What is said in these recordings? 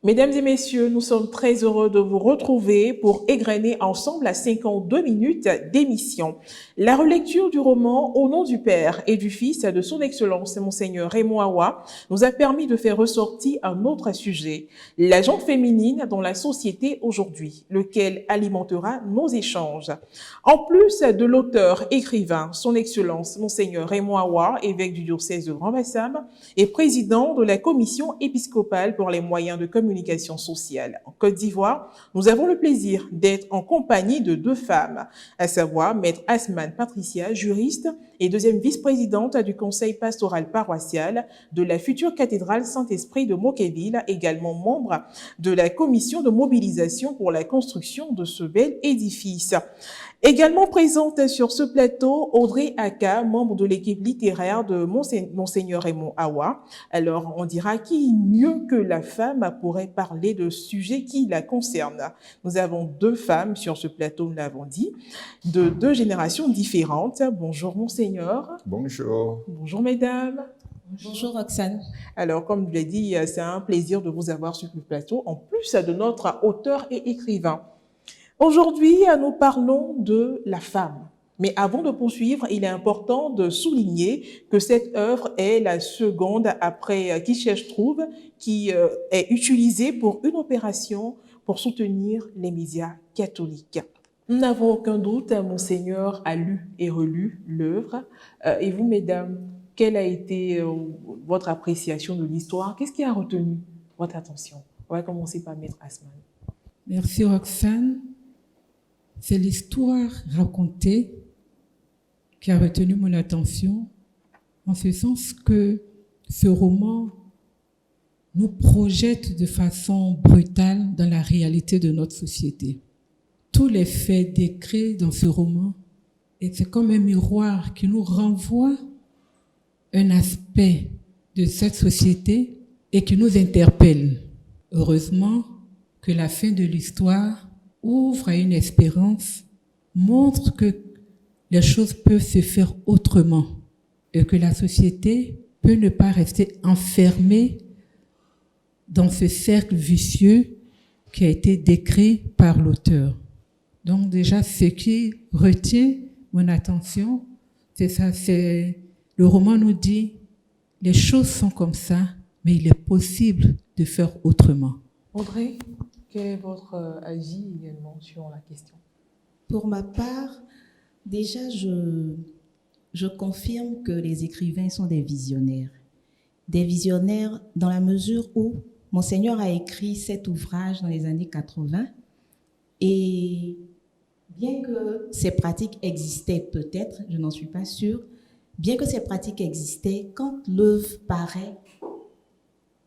Mesdames et messieurs, nous sommes très heureux de vous retrouver pour égrener ensemble à 52 minutes d'émission. La relecture du roman Au nom du Père et du Fils de son Excellence Monseigneur Raymond Awa nous a permis de faire ressortir un autre sujet, la gente féminine dans la société aujourd'hui, lequel alimentera nos échanges. En plus de l'auteur écrivain, son Excellence Monseigneur Raymond Awa, évêque du diocèse de Grand-Bassam et président de la commission épiscopale pour les moyens de communication sociale en Côte d'Ivoire, nous avons le plaisir d'être en compagnie de deux femmes, à savoir Maître Asmane Patricia, juriste et deuxième vice-présidente du conseil pastoral paroissial de la future cathédrale Saint-Esprit de Moqueville, également membre de la commission de mobilisation pour la construction de ce bel édifice. Également présente sur ce plateau, Audrey Aka, membre de l'équipe littéraire de Monseigneur Raymond Awa. Alors, on dira qui mieux que la femme pourrait parler de sujets qui la concernent. Nous avons deux femmes sur ce plateau, nous l'avons dit, de deux générations différentes. Bonjour Monseigneur. Bonjour. Bonjour mesdames. Bonjour Roxane. Alors, comme je l'ai dit, c'est un plaisir de vous avoir sur le plateau, en plus de notre auteur et écrivain. Aujourd'hui, nous parlons de la femme. Mais avant de poursuivre, il est important de souligner que cette œuvre est la seconde après Qui cherche trouve, qui est utilisée pour une opération pour soutenir les médias catholiques. Nous n'avons aucun doute, Monseigneur a lu et relu l'œuvre. Et vous, mesdames, quelle a été votre appréciation de l'histoire? Qu'est-ce qui a retenu votre attention? On va commencer par Maître Asmane. Merci Roxane. C'est l'histoire racontée qui a retenu mon attention, en ce sens que ce roman nous projette de façon brutale dans la réalité de notre société. Tous les faits décrits dans ce roman, et c'est comme un miroir qui nous renvoie un aspect de cette société et qui nous interpelle. Heureusement que la fin de l'histoire ouvre à une espérance, montre que les choses peuvent se faire autrement et que la société peut ne pas rester enfermée dans ce cercle vicieux qui a été décrit par l'auteur. Donc déjà, ce qui retient mon attention, c'est ça, le roman nous dit, les choses sont comme ça, mais il est possible de faire autrement. Audrey, quel est votre avis également sur la question? Pour ma part, déjà, je confirme que les écrivains sont des visionnaires. Des visionnaires dans la mesure où Monseigneur a écrit cet ouvrage dans les années 80 et bien que ces pratiques existaient peut-être, je n'en suis pas sûre, bien que ces pratiques existaient, quand l'œuvre paraît,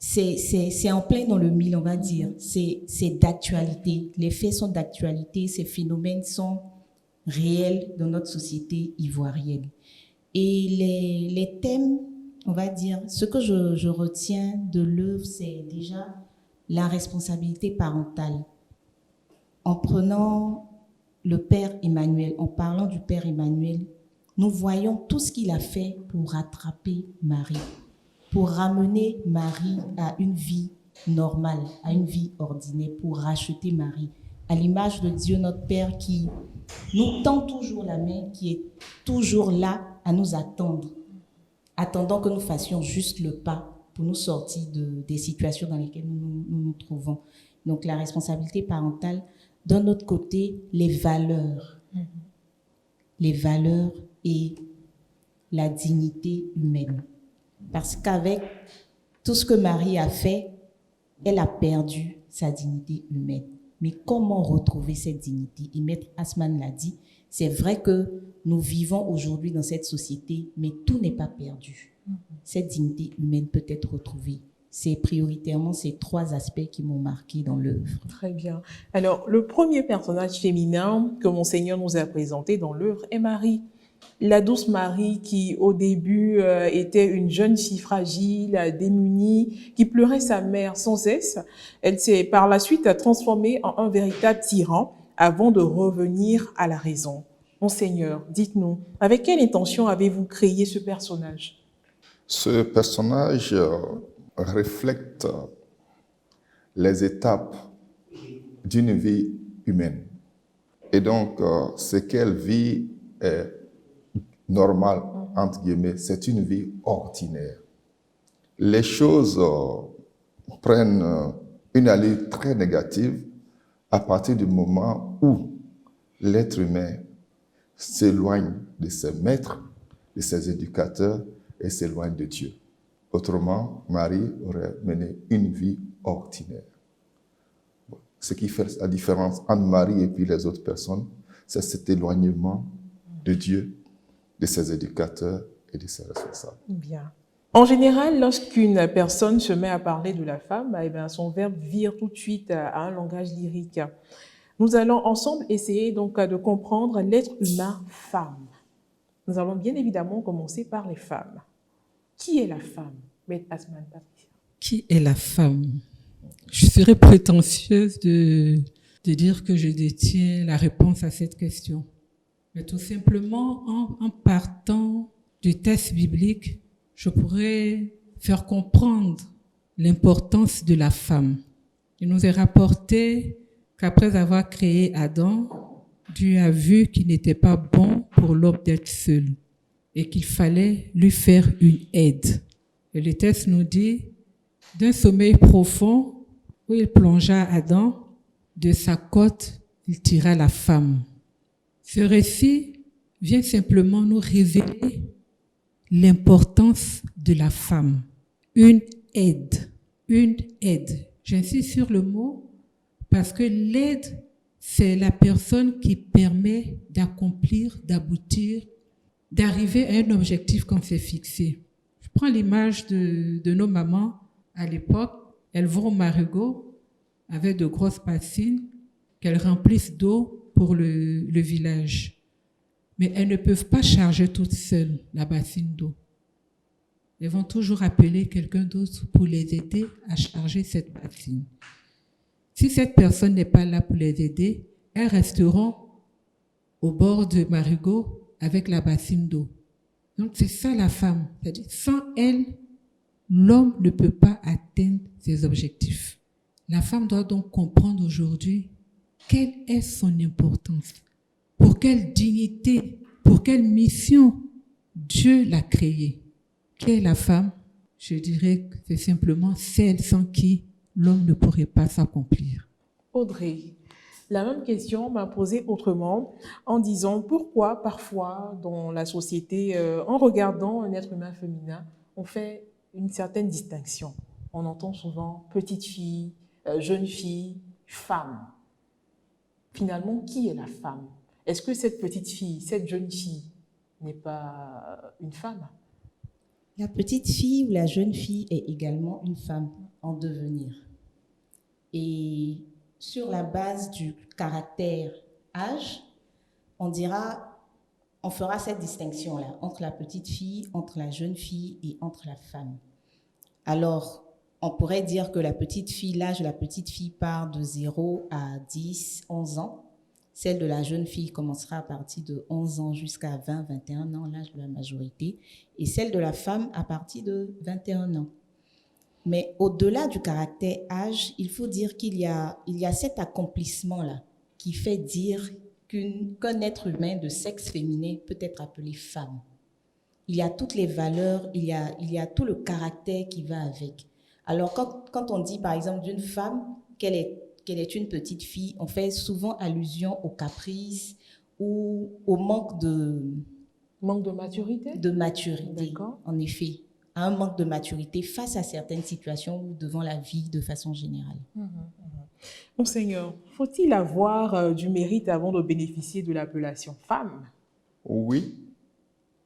c'est en plein dans le mille, on va dire. C'est d'actualité. Les faits sont d'actualité. Ces phénomènes sont réels dans notre société ivoirienne. Et les thèmes, on va dire, ce que je retiens de l'œuvre, c'est déjà la responsabilité parentale. En prenant le Père Emmanuel, en parlant du Père Emmanuel, nous voyons tout ce qu'il a fait pour rattraper Marie, pour ramener Marie à une vie normale, à une vie ordinaire, pour racheter Marie, à l'image de Dieu notre Père qui nous tend toujours la main, qui est toujours là à nous attendre, attendant que nous fassions juste le pas pour nous sortir des situations dans lesquelles nous trouvons. Donc la responsabilité parentale, d'un autre côté, les valeurs et la dignité humaine. Parce qu'avec tout ce que Marie a fait, elle a perdu sa dignité humaine. Mais comment retrouver cette dignité? Et Maître Asmane l'a dit, c'est vrai que nous vivons aujourd'hui dans cette société, mais tout n'est pas perdu. Cette dignité humaine peut être retrouvée. C'est prioritairement ces trois aspects qui m'ont marqué dans l'œuvre. Très bien. Alors, le premier personnage féminin que Monseigneur nous a présenté dans l'œuvre est Marie. La douce Marie qui, au début, était une jeune fille fragile, démunie, qui pleurait sa mère sans cesse. Elle s'est par la suite transformée en un véritable tyran avant de revenir à la raison. Monseigneur, dites-nous, avec quelle intention avez-vous créé ce personnage? Ce personnage reflète les étapes d'une vie humaine. Et donc, ce qu'elle vit est normal, entre guillemets, c'est une vie ordinaire. Les choses prennent une allure très négative à partir du moment où l'être humain s'éloigne de ses maîtres, de ses éducateurs et s'éloigne de Dieu. Autrement, Marie aurait mené une vie ordinaire. Ce qui fait la différence entre Marie et puis les autres personnes, c'est cet éloignement de Dieu, de ses éducateurs et de ses responsables. Bien. En général, lorsqu'une personne se met à parler de la femme, eh bien, son verbe vire tout de suite à un langage lyrique. Nous allons ensemble essayer donc de comprendre l'être humain femme. Nous allons bien évidemment commencer par les femmes. Qui est la femme, Maître Asman Patricia? Qui est la femme? Je serais prétentieuse de dire que je détiens la réponse à cette question. Mais tout simplement, en partant du texte biblique, je pourrais faire comprendre l'importance de la femme. Il nous est rapporté qu'après avoir créé Adam, Dieu a vu qu'il n'était pas bon pour l'homme d'être seul et qu'il fallait lui faire une aide. Et le texte nous dit, d'un sommeil profond où il plongea Adam, de sa côte, il tira la femme. Ce récit vient simplement nous révéler l'importance de la femme. Une aide. Une aide. J'insiste sur le mot parce que l'aide, c'est la personne qui permet d'accomplir, d'aboutir, d'arriver à un objectif qu'on s'est fixé. Je prends l'image de nos mamans à l'époque. Elles vont au marigot avec de grosses bassines qu'elles remplissent d'eau pour le village. Mais elles ne peuvent pas charger toutes seules la bassine d'eau. Elles vont toujours appeler quelqu'un d'autre pour les aider à charger cette bassine. Si cette personne n'est pas là pour les aider, elles resteront au bord du marigot avec la bassine d'eau. Donc c'est ça la femme. C'est-à-dire, sans elle, l'homme ne peut pas atteindre ses objectifs. La femme doit donc comprendre aujourd'hui quelle est son importance, pour quelle dignité, pour quelle mission Dieu l'a créée. Qui est la femme? Je dirais que c'est simplement celle sans qui l'homme ne pourrait pas s'accomplir. Audrey, la même question m'a posée autrement en disant pourquoi parfois dans la société, en regardant un être humain féminin, on fait une certaine distinction. On entend souvent petite fille, jeune fille, femme. Finalement, qui est la femme? Est-ce que cette petite fille, cette jeune fille n'est pas une femme? La petite fille ou la jeune fille est également une femme en devenir. Et sur la base du caractère âge, on fera cette distinction-là entre la petite fille, entre la jeune fille et entre la femme. Alors, on pourrait dire que la petite fille, l'âge de la petite fille part de 0 à 10, 11 ans. Celle de la jeune fille commencera à partir de 11 ans jusqu'à 20, 21 ans, l'âge de la majorité. Et celle de la femme à partir de 21 ans. Mais au-delà du caractère âge, il faut dire qu'il y a cet accomplissement-là qui fait dire qu'un être humain de sexe féminin peut être appelé femme. Il y a toutes les valeurs, il y a tout le caractère qui va avec. Alors quand on dit par exemple d'une femme qu'elle est une petite fille, on fait souvent allusion au caprice ou au manque de maturité. De maturité, d'accord. En effet. À un manque de maturité face à certaines situations ou devant la vie de façon générale. Monseigneur, faut-il avoir du mérite avant de bénéficier de l'appellation femme? Oui.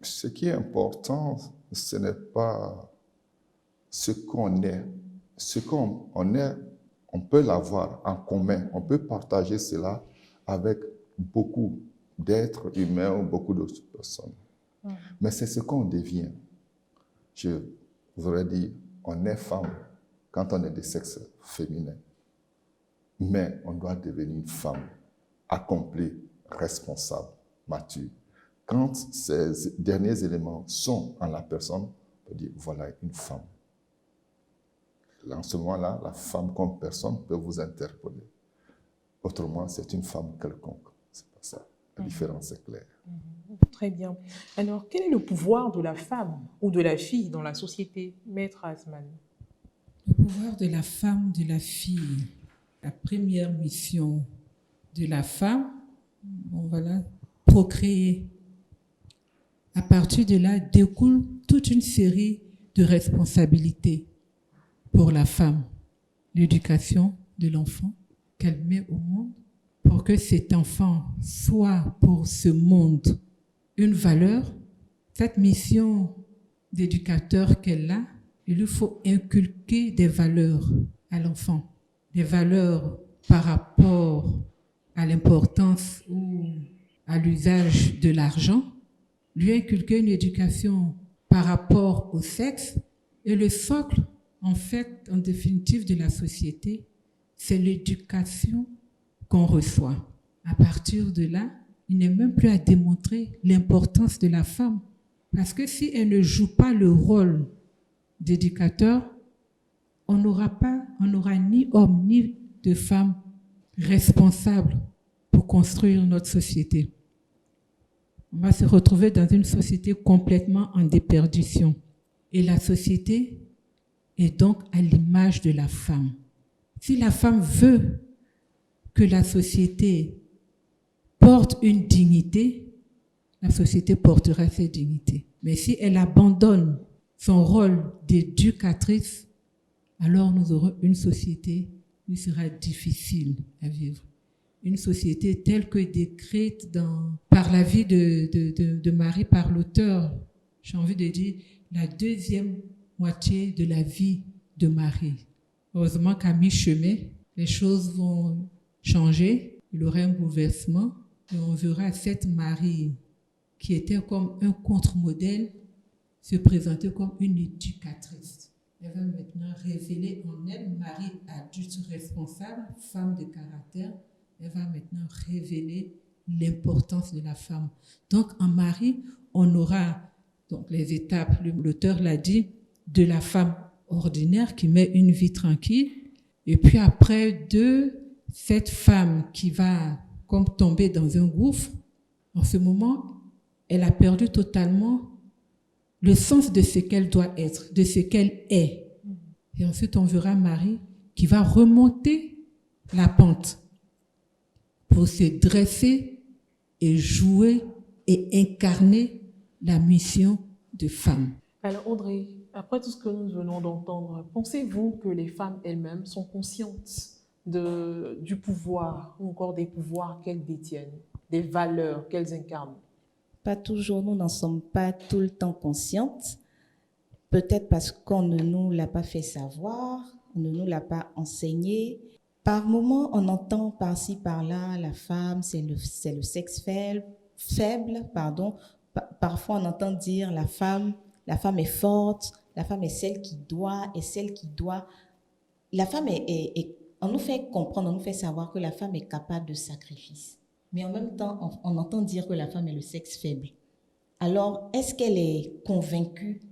Ce qui est important, ce n'est pas ce qu'on est. Ce qu'on est, on peut l'avoir en commun. On peut partager cela avec beaucoup d'êtres humains ou beaucoup d'autres personnes. Mais c'est ce qu'on devient. Je voudrais dire, on est femme quand on est de sexe féminin. Mais on doit devenir une femme accomplie, responsable, mature. Quand ces derniers éléments sont en la personne, on peut dire, voilà une femme. En ce moment-là, la femme comme personne peut vous interpeller. Autrement, c'est une femme quelconque. C'est pas ça. La différence est claire. Très bien. Alors, quel est le pouvoir de la femme ou de la fille dans la société, Maître Asman? Le pouvoir de la femme, de la fille. La première mission de la femme, voilà, procréer. À partir de là, découle toute une série de responsabilités pour la femme. L'éducation de l'enfant qu'elle met au monde pour que cet enfant soit pour ce monde une valeur. Cette mission d'éducateur qu'elle a, il lui faut inculquer des valeurs à l'enfant. Des valeurs par rapport à l'importance ou à l'usage de l'argent, lui inculquer une éducation par rapport au sexe, et le socle, en fait, en définitive, de la société, c'est l'éducation qu'on reçoit. À partir de là, il n'est même plus à démontrer l'importance de la femme, parce que si elle ne joue pas le rôle d'éducateur, on n'aura ni homme ni de femme responsables pour construire notre société. On va se retrouver dans une société complètement en déperdition. Et la société est donc à l'image de la femme. Si la femme veut que la société porte une dignité, la société portera cette dignité. Mais si elle abandonne son rôle d'éducatrice, alors nous aurons une société qui sera difficile à vivre. Une société telle que décrite par la vie de Marie, par l'auteur, j'ai envie de dire, la deuxième moitié de la vie de Marie. Heureusement qu'à mi-chemin, les choses vont changer, il y aura un bouleversement, et on verra cette Marie qui était comme un contre-modèle se présenter comme une éducatrice. Elle va maintenant révéler en elle, Marie adulte responsable, femme de caractère, elle va maintenant révéler l'importance de la femme. Donc en Marie, on aura donc les étapes, l'auteur l'a dit, de la femme ordinaire qui met une vie tranquille, et puis après cette femme qui va comme tomber dans un gouffre. En ce moment, elle a perdu totalement le sens de ce qu'elle doit être, de ce qu'elle est. Et ensuite, on verra Marie qui va remonter la pente pour se dresser et jouer et incarner la mission de femme. Alors Audrey, après tout ce que nous venons d'entendre, pensez-vous que les femmes elles-mêmes sont conscientes du pouvoir ou encore des pouvoirs qu'elles détiennent, des valeurs qu'elles incarnent? Pas toujours, nous n'en sommes pas tout le temps conscientes. Peut-être parce qu'on ne nous l'a pas fait savoir, on ne nous l'a pas enseigné. Par moments, on entend par-ci, par-là, la femme, c'est le sexe faible. Parfois, on entend dire la femme est forte, la femme est celle qui doit, La femme on nous fait comprendre, on nous fait savoir que la femme est capable de sacrifice. Mais en même temps, on entend dire que la femme est le sexe faible. Alors, est-ce qu'elle est convaincue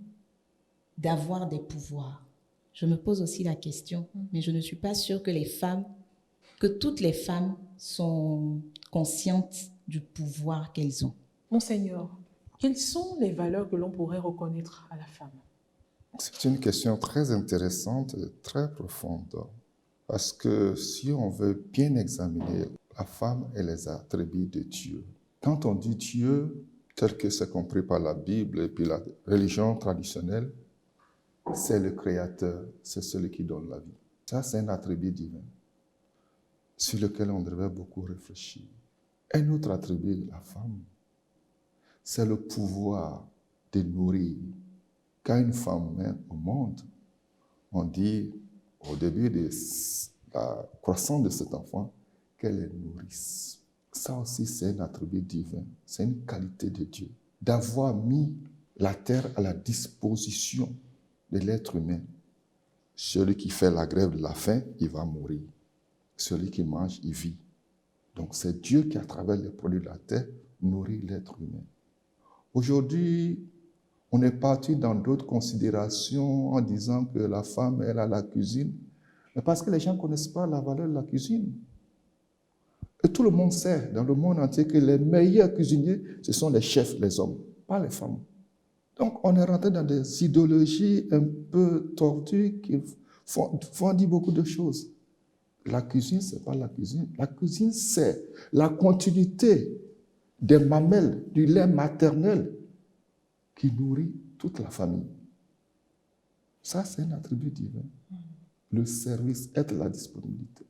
d'avoir des pouvoirs? Je me pose aussi la question, mais je ne suis pas sûre que toutes les femmes sont conscientes du pouvoir qu'elles ont. Monseigneur, quelles sont les valeurs que l'on pourrait reconnaître à la femme? C'est une question très intéressante et très profonde. Parce que si on veut bien examiner la femme et les attributs de Dieu, quand on dit Dieu, tel que c'est compris par la Bible et puis la religion traditionnelle, c'est le Créateur, c'est celui qui donne la vie. Ça, c'est un attribut divin sur lequel on devrait beaucoup réfléchir. Un autre attribut de la femme, c'est le pouvoir de nourrir. Quand une femme met au monde, on dit au début de la croissance de cet enfant qu'elle est nourrice. Ça aussi, c'est un attribut divin, c'est une qualité de Dieu, d'avoir mis la terre à la disposition de l'être humain. Celui qui fait la grève de la faim, il va mourir. Celui qui mange, il vit. Donc c'est Dieu qui, à travers les produits de la terre, nourrit l'être humain. Aujourd'hui, On est parti dans d'autres considérations en disant que la femme, elle a la cuisine. Mais parce que les gens ne connaissent pas la valeur de la cuisine. Et tout le monde sait dans le monde entier que les meilleurs cuisiniers, ce sont les chefs, les hommes, pas les femmes. Donc on est rentré dans des idéologies un peu tordues qui font dire beaucoup de choses. La cuisine, ce n'est pas la cuisine. La cuisine, c'est la continuité des mamelles, du lait maternel qui nourrit toute la famille. Ça, c'est un attribut divin. Le service, être la disponibilité.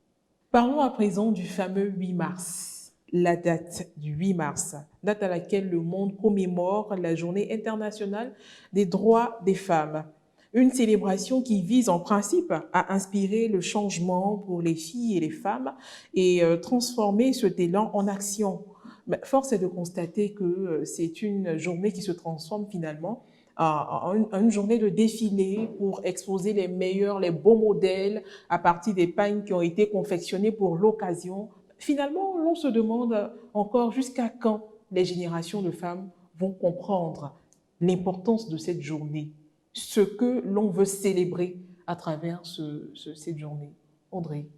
Parlons à présent du fameux 8 mars, la date du 8 mars, date à laquelle le monde commémore la Journée internationale des droits des femmes. Une célébration qui vise en principe à inspirer le changement pour les filles et les femmes et transformer cet élan en action. Mais force est de constater que c'est une journée qui se transforme finalement en une journée de défilé pour exposer les meilleurs, les beaux modèles à partir des pagnes qui ont été confectionnées pour l'occasion. Finalement, l'on se demande encore jusqu'à quand les générations de femmes vont comprendre l'importance de cette journée, ce que l'on veut célébrer à travers cette journée. Audrey.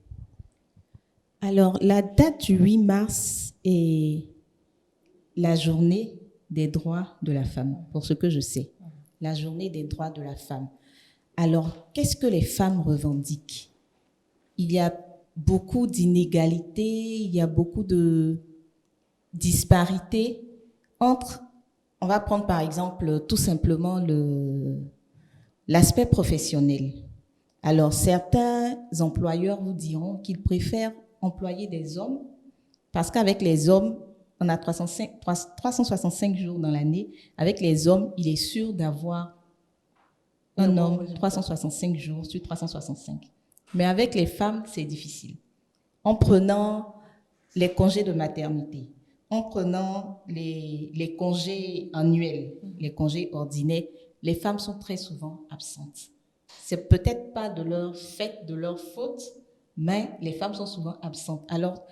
Alors, la date du 8 mars est la journée des droits de la femme, pour ce que je sais. La journée des droits de la femme. Alors, qu'est-ce que les femmes revendiquent? Il y a beaucoup d'inégalités, il y a beaucoup de disparités entre, on va prendre par exemple tout simplement l'aspect professionnel. Alors, certains employeurs vous diront qu'ils préfèrent employer des hommes parce qu'avec les hommes, on a 365 jours dans l'année. Avec les hommes, il est sûr d'avoir un homme 365 jours sur 365. Mais avec les femmes, c'est difficile. En prenant les congés de maternité, en prenant les congés annuels, les congés ordinaires, les femmes sont très souvent absentes. C'est peut-être pas de leur fait, de leur faute, mais les femmes sont souvent absentes. Alors,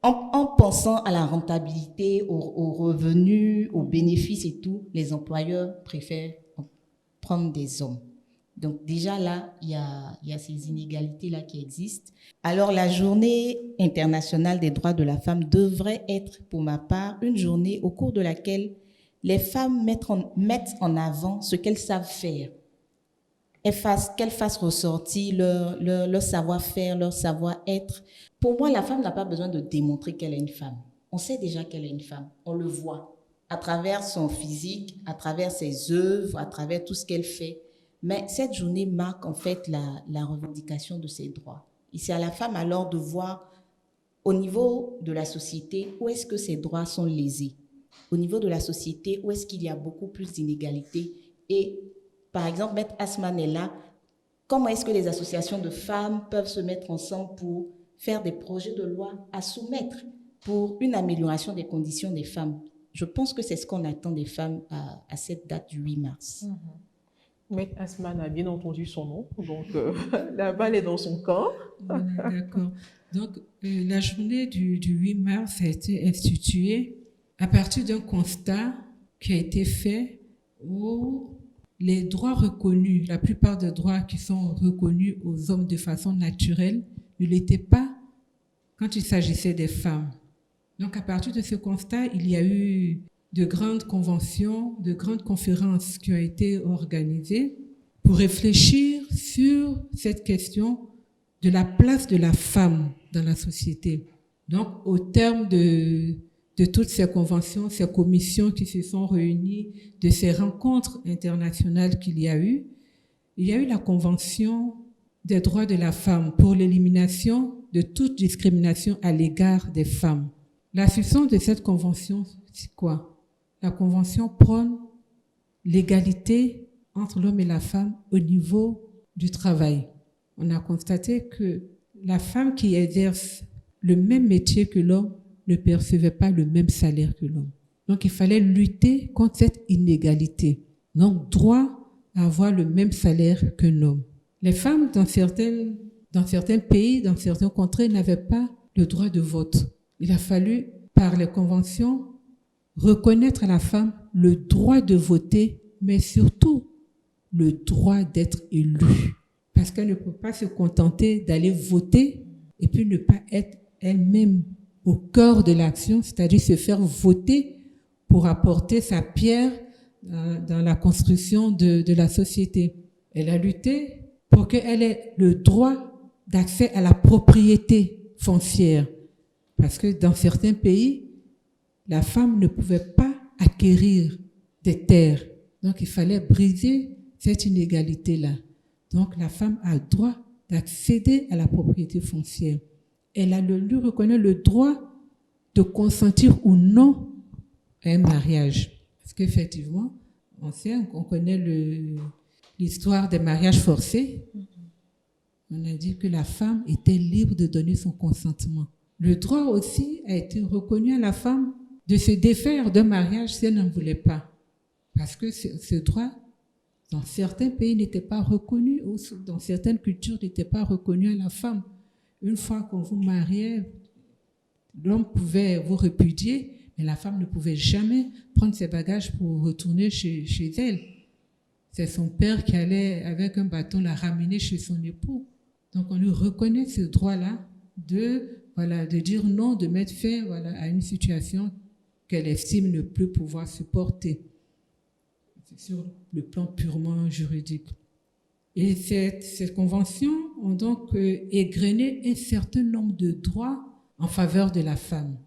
en pensant à la rentabilité, aux revenus, aux bénéfices et tout, les employeurs préfèrent prendre des hommes. Donc déjà là, il y a ces inégalités-là qui existent. Alors la journée internationale des droits de la femme devrait être, pour ma part, une journée au cours de laquelle les femmes mettent en avant ce qu'elles savent faire. Qu'elles fassent ressortir leur savoir-faire, leur savoir-être. Pour moi, la femme n'a pas besoin de démontrer qu'elle est une femme. On sait déjà qu'elle est une femme. On le voit à travers son physique, à travers ses œuvres, à travers tout ce qu'elle fait. Mais cette journée marque en fait la revendication de ses droits. Et c'est à la femme alors de voir au niveau de la société où est-ce que ses droits sont lésés. Au niveau de la société où est-ce qu'il y a beaucoup plus d'inégalités. Et par exemple, Maître Asman est là. Comment est-ce que les associations de femmes peuvent se mettre ensemble pour faire des projets de loi à soumettre pour une amélioration des conditions des femmes? Je pense que c'est ce qu'on attend des femmes à cette date du 8 mars. Maître Asman a bien entendu son nom, donc la balle est dans son camp. D'accord. Donc, la journée du 8 mars a été instituée à partir d'un constat qui a été fait où les droits reconnus, la plupart des droits qui sont reconnus aux hommes de façon naturelle, ne l'étaient pas quand il s'agissait des femmes. Donc, à partir de ce constat, il y a eu de grandes conventions, de grandes conférences qui ont été organisées pour réfléchir sur cette question de la place de la femme dans la société. Donc, au terme de toutes ces conventions, ces commissions qui se sont réunies, de ces rencontres internationales qu'il y a eu, il y a eu la Convention des droits de la femme pour l'élimination de toute discrimination à l'égard des femmes. La substance de cette convention, c'est quoi? La convention prône l'égalité entre l'homme et la femme au niveau du travail. On a constaté que la femme qui exerce le même métier que l'homme ne percevait pas le même salaire que l'homme. Donc, il fallait lutter contre cette inégalité. Donc, droit à avoir le même salaire qu'un homme. Les femmes, dans certains pays, dans certaines contrées, n'avaient pas le droit de vote. Il a fallu, par les conventions, reconnaître à la femme le droit de voter, mais surtout le droit d'être élue. Parce qu'elle ne peut pas se contenter d'aller voter et puis ne pas être elle-même au cœur de l'action, c'est-à-dire se faire voter pour apporter sa pierre dans la construction de la société. Elle a lutté pour qu'elle ait le droit d'accès à la propriété foncière. Parce que dans certains pays, la femme ne pouvait pas acquérir des terres. Donc, il fallait briser cette inégalité-là. Donc, la femme a le droit d'accéder à la propriété foncière. Elle a lui reconnaît le droit de consentir ou non à un mariage. Parce qu'effectivement, on connaît l'histoire des mariages forcés. On a dit que la femme était libre de donner son consentement. Le droit aussi a été reconnu à la femme de se défaire d'un mariage si elle n'en voulait pas. Parce que ce droit, dans certains pays, n'était pas reconnu, ou dans certaines cultures, n'était pas reconnu à la femme. Une fois qu'on vous mariait, l'homme pouvait vous répudier, mais la femme ne pouvait jamais prendre ses bagages pour retourner chez elle. C'est son père qui allait, avec un bâton, la ramener chez son époux. Donc, on lui reconnaît ce droit-là de dire non, de mettre fin à une situation qu'elle estime ne plus pouvoir supporter. C'est sur le plan purement juridique. Et ces conventions ont donc égrené un certain nombre de droits en faveur de la femme.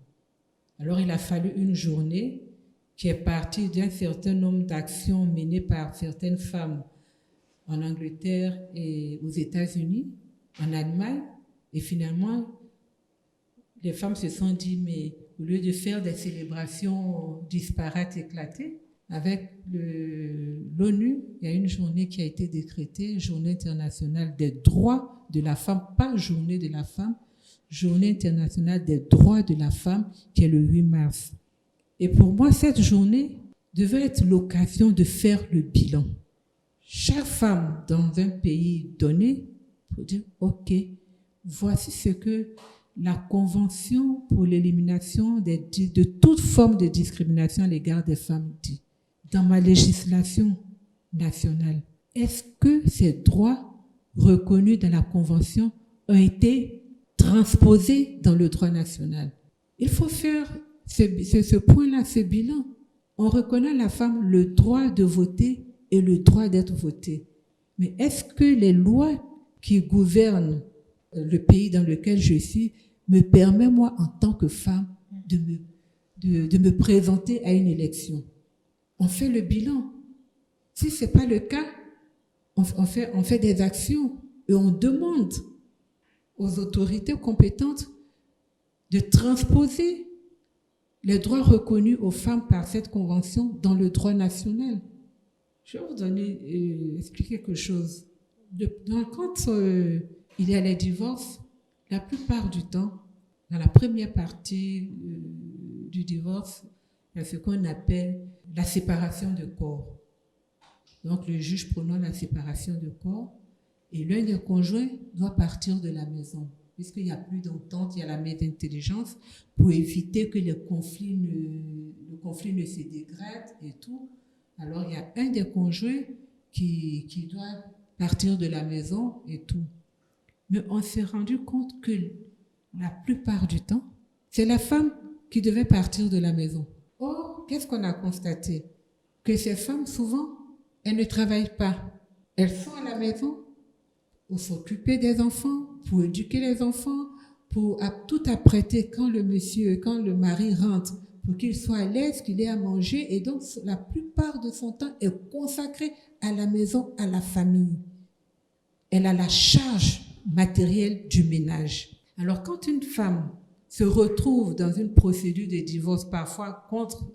Alors, il a fallu une journée qui est partie d'un certain nombre d'actions menées par certaines femmes en Angleterre et aux États-Unis, en Allemagne, et finalement, les femmes se sont dit, mais au lieu de faire des célébrations disparates, éclatées, avec l'ONU, il y a une journée qui a été décrétée, Journée internationale des droits de la femme, pas Journée de la femme, Journée internationale des droits de la femme, qui est le 8 mars. Et pour moi, cette journée devait être l'occasion de faire le bilan. Chaque femme dans un pays donné, pour dire, OK, voici ce que la Convention pour l'élimination de toute forme de discrimination à l'égard des femmes dit. Dans ma législation nationale, est-ce que ces droits reconnus dans la Convention ont été transposés dans le droit national? Il faut faire ce point-là, ce bilan. On reconnaît à la femme le droit de voter et le droit d'être votée. Mais est-ce que les lois qui gouvernent le pays dans lequel je suis me permettent, moi, en tant que femme, de me présenter à une élection? On fait le bilan. Si ce n'est pas le cas, on fait des actions et on demande aux autorités compétentes de transposer les droits reconnus aux femmes par cette convention dans le droit national. Je vais vous expliquer quelque chose. Quand il y a les divorces, la plupart du temps, dans la première partie du divorce, il y a ce qu'on appelle la séparation de corps. Donc, le juge prononce la séparation de corps et l'un des conjoints doit partir de la maison. Puisqu'il n'y a plus d'entente, il y a la main d'intelligence pour éviter que le conflit ne se dégrade et tout. Alors, il y a un des conjoints qui doit partir de la maison et tout. Mais on s'est rendu compte que la plupart du temps, c'est la femme qui devait partir de la maison. Or, qu'est-ce qu'on a constaté? Que ces femmes, souvent, elles ne travaillent pas. Elles sont à la maison pour s'occuper des enfants, pour éduquer les enfants, pour tout apprêter quand le mari rentre, pour qu'il soit à l'aise, qu'il ait à manger. Et donc, la plupart de son temps est consacré à la maison, à la famille. Elle a la charge matérielle du ménage. Alors, quand une femme se retrouve dans une procédure de divorce, parfois contre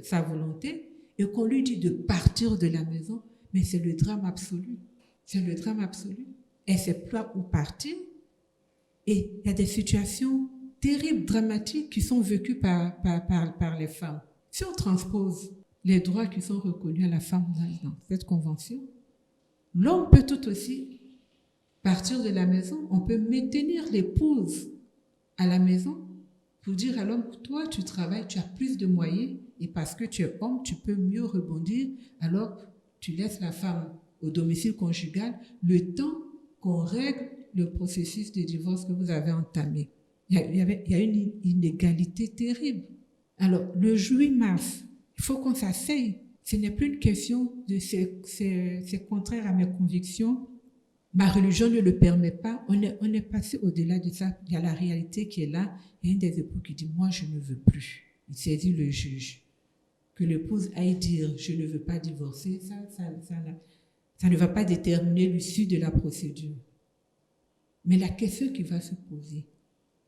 sa volonté, et qu'on lui dit de partir de la maison, mais c'est le drame absolu. C'est le drame absolu. Elle ne sait pas où partir. Et il y a des situations terribles, dramatiques, qui sont vécues par les femmes. Si on transpose les droits qui sont reconnus à la femme dans cette convention, l'homme peut tout aussi partir de la maison. On peut maintenir l'épouse à la maison pour dire à l'homme, toi, tu travailles, tu as plus de moyens, et parce que tu es homme, tu peux mieux rebondir, alors tu laisses la femme au domicile conjugal le temps qu'on règle le processus de divorce que vous avez entamé. Il y a une inégalité terrible. Alors, le 8 mars, il faut qu'on s'asseye. Ce n'est plus une question de c'est contraire à mes convictions. Ma religion ne le permet pas. On est passé au-delà de ça. Il y a la réalité qui est là. Il y a une des époux qui dit, moi, je ne veux plus. Il saisit le juge. Que l'épouse aille dire, je ne veux pas divorcer, ça ne va pas déterminer l'issue de la procédure. Mais la question qui va se poser,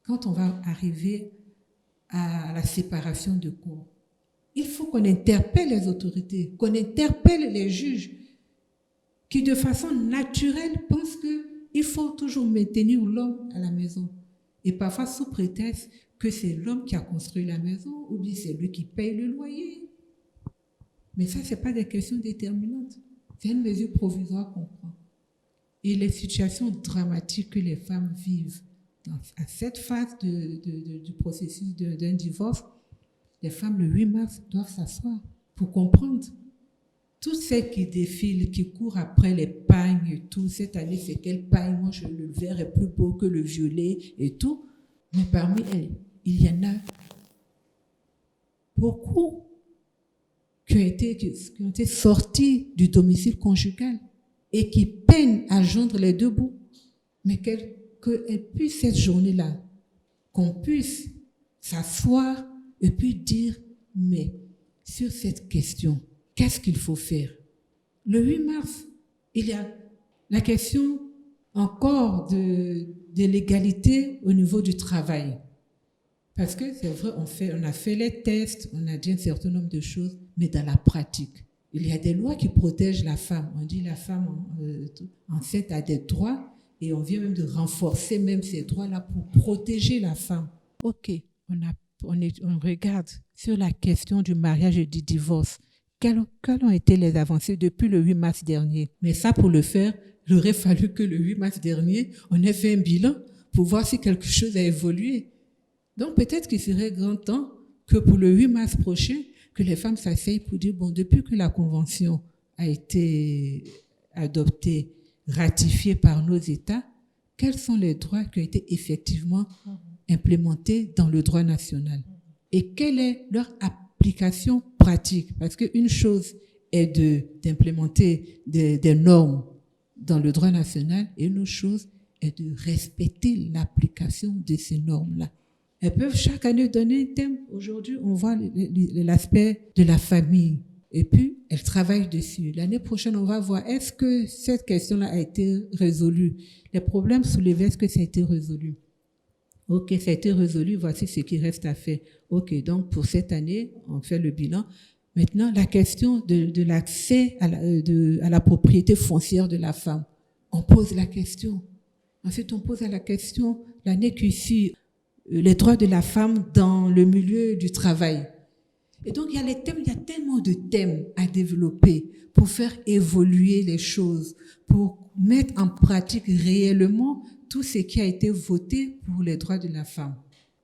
quand on va arriver à la séparation de corps, il faut qu'on interpelle les autorités, qu'on interpelle les juges qui, de façon naturelle, pensent qu'il faut toujours maintenir l'homme à la maison. Et parfois sous prétexte que c'est l'homme qui a construit la maison ou bien c'est lui qui paye le loyer. Mais ça, ce n'est pas des questions déterminantes. C'est une mesure provisoire qu'on prend. Et les situations dramatiques que les femmes vivent à cette phase du processus d'un divorce, les femmes, le 8 mars, doivent s'asseoir pour comprendre. Toutes celles qui défilent, qui courent après les pagnes et tout, cette année, c'est quel pagne? Moi, le vert est plus beau que le violet et tout. Mais parmi elles, il y en a beaucoup qui ont été sortis du domicile conjugal et qui peinent à joindre les deux bouts. Mais qu'elles puissent, cette journée-là, qu'on puisse s'asseoir et puis dire, mais sur cette question, qu'est-ce qu'il faut faire? Le 8 mars, il y a la question encore de l'égalité au niveau du travail. Parce que c'est vrai, on a fait les tests, on a dit un certain nombre de choses, mais dans la pratique, il y a des lois qui protègent la femme. On dit la femme enceinte a des droits et on vient même de renforcer même ces droits-là pour protéger la femme. Ok, on regarde sur la question du mariage et du divorce. Quelles ont été les avancées depuis le 8 mars dernier? Mais ça, pour le faire, il aurait fallu que le 8 mars dernier, on ait fait un bilan pour voir si quelque chose a évolué. Donc peut-être qu'il serait grand temps que pour le 8 mars prochain, que les femmes s'asseyent pour dire, bon, depuis que la Convention a été adoptée, ratifiée par nos États, quels sont les droits qui ont été effectivement implémentés dans le droit national? Et quelle est leur application pratique? Parce qu'une chose est d'implémenter des normes dans le droit national et une autre chose est de respecter l'application de ces normes-là. Elles peuvent chaque année donner un thème. Aujourd'hui, on voit l'aspect de la famille. Et puis, elles travaillent dessus. L'année prochaine, on va voir, est-ce que cette question-là a été résolue? Les problèmes soulevés, est-ce que ça a été résolu? Ok, ça a été résolu, voici ce qui reste à faire. Ok, donc pour cette année, on fait le bilan. Maintenant, la question de l'accès à la propriété foncière de la femme. On pose la question. Ensuite, on pose la question, l'année qui suit, les droits de la femme dans le milieu du travail. Et donc, il y a tellement de thèmes à développer pour faire évoluer les choses, pour mettre en pratique réellement tout ce qui a été voté pour les droits de la femme.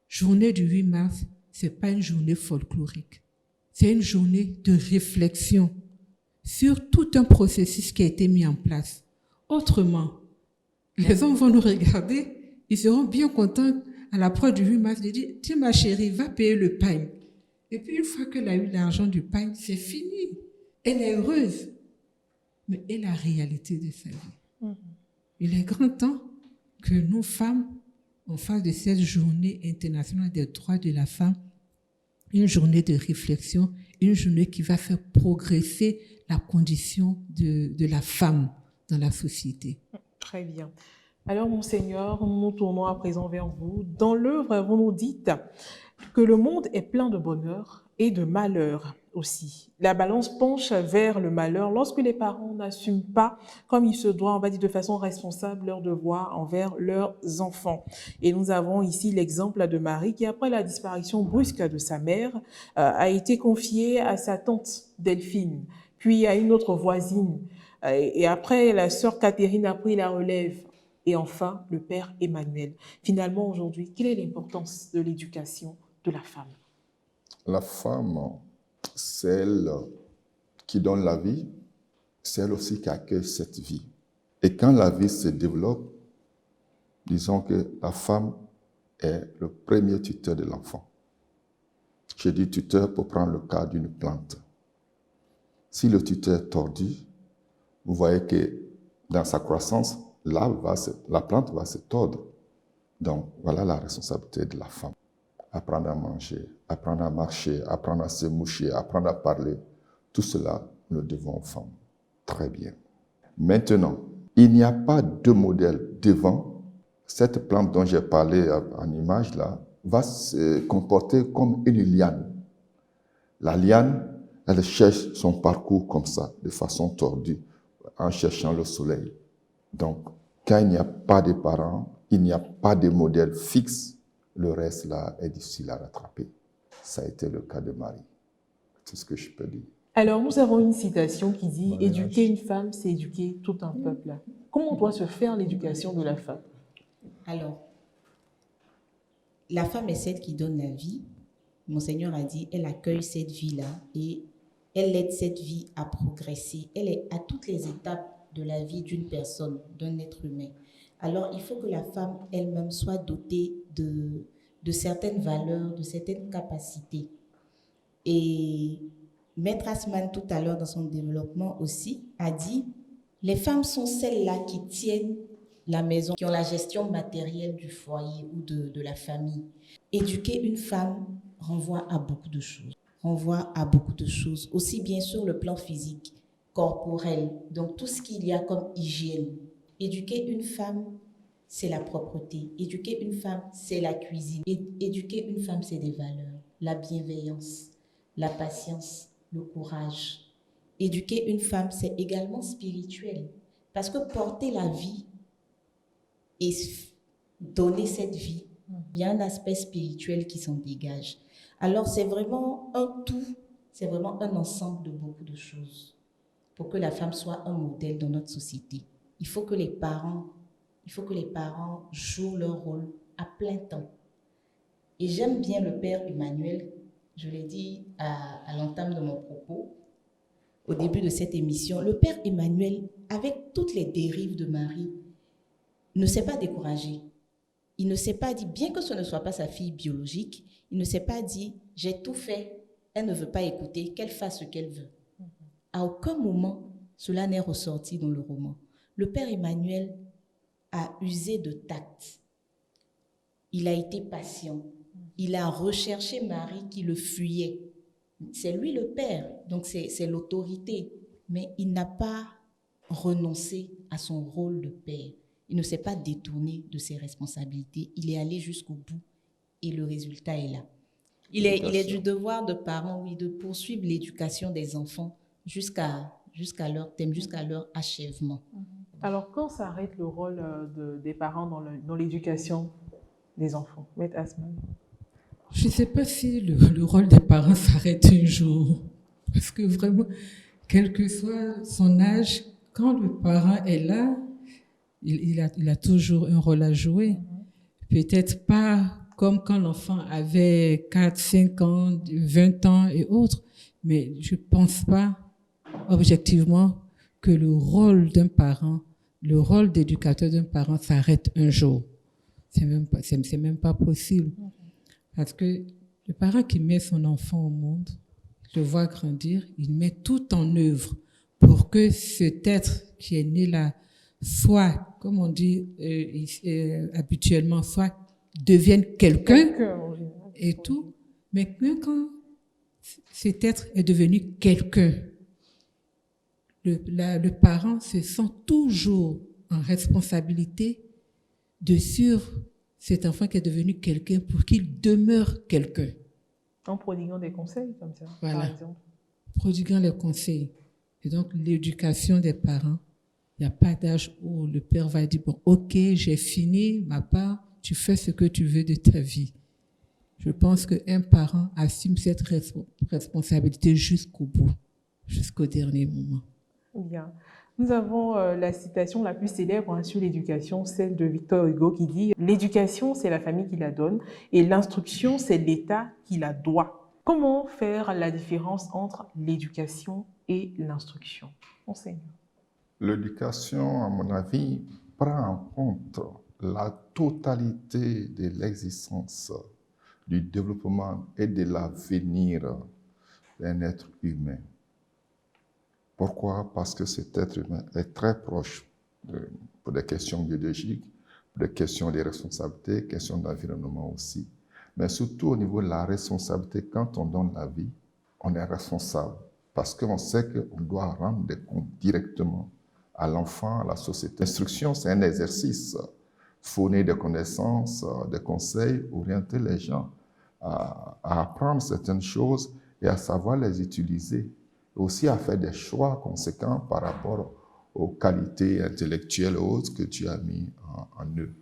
Journée du 8 mars, c'est pas une journée folklorique. C'est une journée de réflexion sur tout un processus qui a été mis en place. Autrement, les hommes vont nous regarder, ils seront bien contents à l'approche du 8 mars de dire, tiens ma chérie, va payer le pain. Et puis une fois qu'elle a eu l'argent du pain, c'est fini. Elle est heureuse. Mais elle a la réalité de sa vie. Il est grand temps que nous, femmes, on fasse de cette journée internationale des droits de la femme une journée de réflexion, une journée qui va faire progresser la condition de la femme dans la société. Très bien. Alors, Monseigneur, nous nous tournons à présent vers vous. Dans l'œuvre, vous nous dites que le monde est plein de bonheur et de malheur aussi. La balance penche vers le malheur lorsque les parents n'assument pas, comme il se doit, on va dire de façon responsable, leur devoir envers leurs enfants. Et nous avons ici l'exemple de Marie qui, après la disparition brusque de sa mère, a été confiée à sa tante Delphine, puis à une autre voisine. Et après, la sœur Catherine a pris la relève. Et enfin, le père Emmanuel. Finalement, aujourd'hui, quelle est l'importance de l'éducation de la femme? La femme, c'est elle qui donne la vie, c'est elle aussi qui accueille cette vie. Et quand la vie se développe, disons que la femme est le premier tuteur de l'enfant. Je dis tuteur pour prendre le cas d'une plante. Si le tuteur est tordu, vous voyez que dans sa croissance, la plante va se tordre. Donc, voilà la responsabilité de la femme. Apprendre à manger, apprendre à marcher, apprendre à se moucher, apprendre à parler. Tout cela, nous le devons aux femmes. Très bien. Maintenant, il n'y a pas de modèle devant. Cette plante dont j'ai parlé en image là, va se comporter comme une liane. La liane, elle cherche son parcours comme ça, de façon tordue, en cherchant le soleil. Donc, quand il n'y a pas de parents, il n'y a pas de modèle fixe, le reste là est difficile à rattraper. Ça a été le cas de Marie. C'est ce que je peux dire. Alors, nous avons une citation qui dit « Mariage. Éduquer une femme, c'est éduquer tout un peuple ». Comment doit se faire l'éducation de la femme? Alors, la femme est celle qui donne la vie. Mon Seigneur a dit, elle accueille cette vie-là et elle aide cette vie à progresser. Elle est à toutes les étapes de la vie d'une personne, d'un être humain. Alors, il faut que la femme elle-même soit dotée de certaines valeurs, de certaines capacités. Et Maître Asman, tout à l'heure dans son développement aussi, a dit, les femmes sont celles-là qui tiennent la maison, qui ont la gestion matérielle du foyer ou de la famille. Éduquer une femme renvoie à beaucoup de choses. Aussi bien sur le plan physique, corporel, donc tout ce qu'il y a comme hygiène. Éduquer une femme, c'est la propreté. Éduquer une femme, c'est la cuisine. Éduquer une femme, c'est des valeurs. La bienveillance, la patience, le courage. Éduquer une femme, c'est également spirituel. Parce que porter la vie et donner cette vie, il y a un aspect spirituel qui s'en dégage. Alors, c'est vraiment un tout, c'est vraiment un ensemble de beaucoup de choses pour que la femme soit un modèle dans notre société. Il faut que les parents jouent leur rôle à plein temps. Et j'aime bien le père Emmanuel, je l'ai dit à l'entame de mon propos, au début de cette émission. Le père Emmanuel, avec toutes les dérives de Marie, ne s'est pas découragé. Il ne s'est pas dit, bien que ce ne soit pas sa fille biologique, il ne s'est pas dit, j'ai tout fait, elle ne veut pas écouter, qu'elle fasse ce qu'elle veut. À aucun moment, cela n'est ressorti dans le roman. Le père Emmanuel a usé de tact. Il a été patient. Il a recherché Marie qui le fuyait. C'est lui le père, donc c'est l'autorité. Mais il n'a pas renoncé à son rôle de père. Il ne s'est pas détourné de ses responsabilités. Il est allé jusqu'au bout et le résultat est là. Il est du devoir de parents, oui, de poursuivre l'éducation des enfants jusqu'à leur thème, jusqu'à leur achèvement. Alors, quand s'arrête le rôle des parents dans l'éducation des enfants? Maître Asman. Je ne sais pas si le rôle des parents s'arrête un jour. Parce que vraiment, quel que soit son âge, quand le parent est là, il a toujours un rôle à jouer. Peut-être pas comme quand l'enfant avait 4, 5 ans, 20 ans et autres, mais je ne pense pas objectivement que le rôle d'un parent, le rôle d'éducateur d'un parent s'arrête un jour. C'est même pas possible. Parce que le parent qui met son enfant au monde, le voit grandir, il met tout en œuvre pour que cet être qui est né là soit, comme on dit habituellement, soit devienne quelqu'un et tout. Mais quand cet être est devenu quelqu'un, le parent se sent toujours en responsabilité de suivre cet enfant qui est devenu quelqu'un pour qu'il demeure quelqu'un. En prodiguant des conseils comme ça, voilà. par exemple. Prodiguant les conseils. Et donc, l'éducation des parents, il n'y a pas d'âge où le père va dire, bon, ok, j'ai fini ma part, tu fais ce que tu veux de ta vie. Je pense qu'un parent assume cette responsabilité jusqu'au bout, jusqu'au dernier moment. Bien. Nous avons la citation la plus célèbre sur l'éducation, celle de Victor Hugo qui dit « L'éducation, c'est la famille qui la donne et l'instruction, c'est l'État qui la doit ». Comment faire la différence entre l'éducation et l'instruction? Enseigne. L'éducation, à mon avis, prend en compte la totalité de l'existence, du développement et de l'avenir d'un être humain. Pourquoi? Parce que cet être humain est très proche pour des questions biologiques, pour des questions de responsabilité, questions d'environnement aussi. Mais surtout au niveau de la responsabilité, quand on donne la vie, on est responsable. Parce qu'on sait qu'on doit rendre des comptes directement à l'enfant, à la société. L'instruction, c'est un exercice. Fournir des connaissances, des conseils, orienter les gens à apprendre certaines choses et à savoir les utiliser. Aussi à faire des choix conséquents par rapport aux qualités intellectuelles et autres que tu as mis en eux.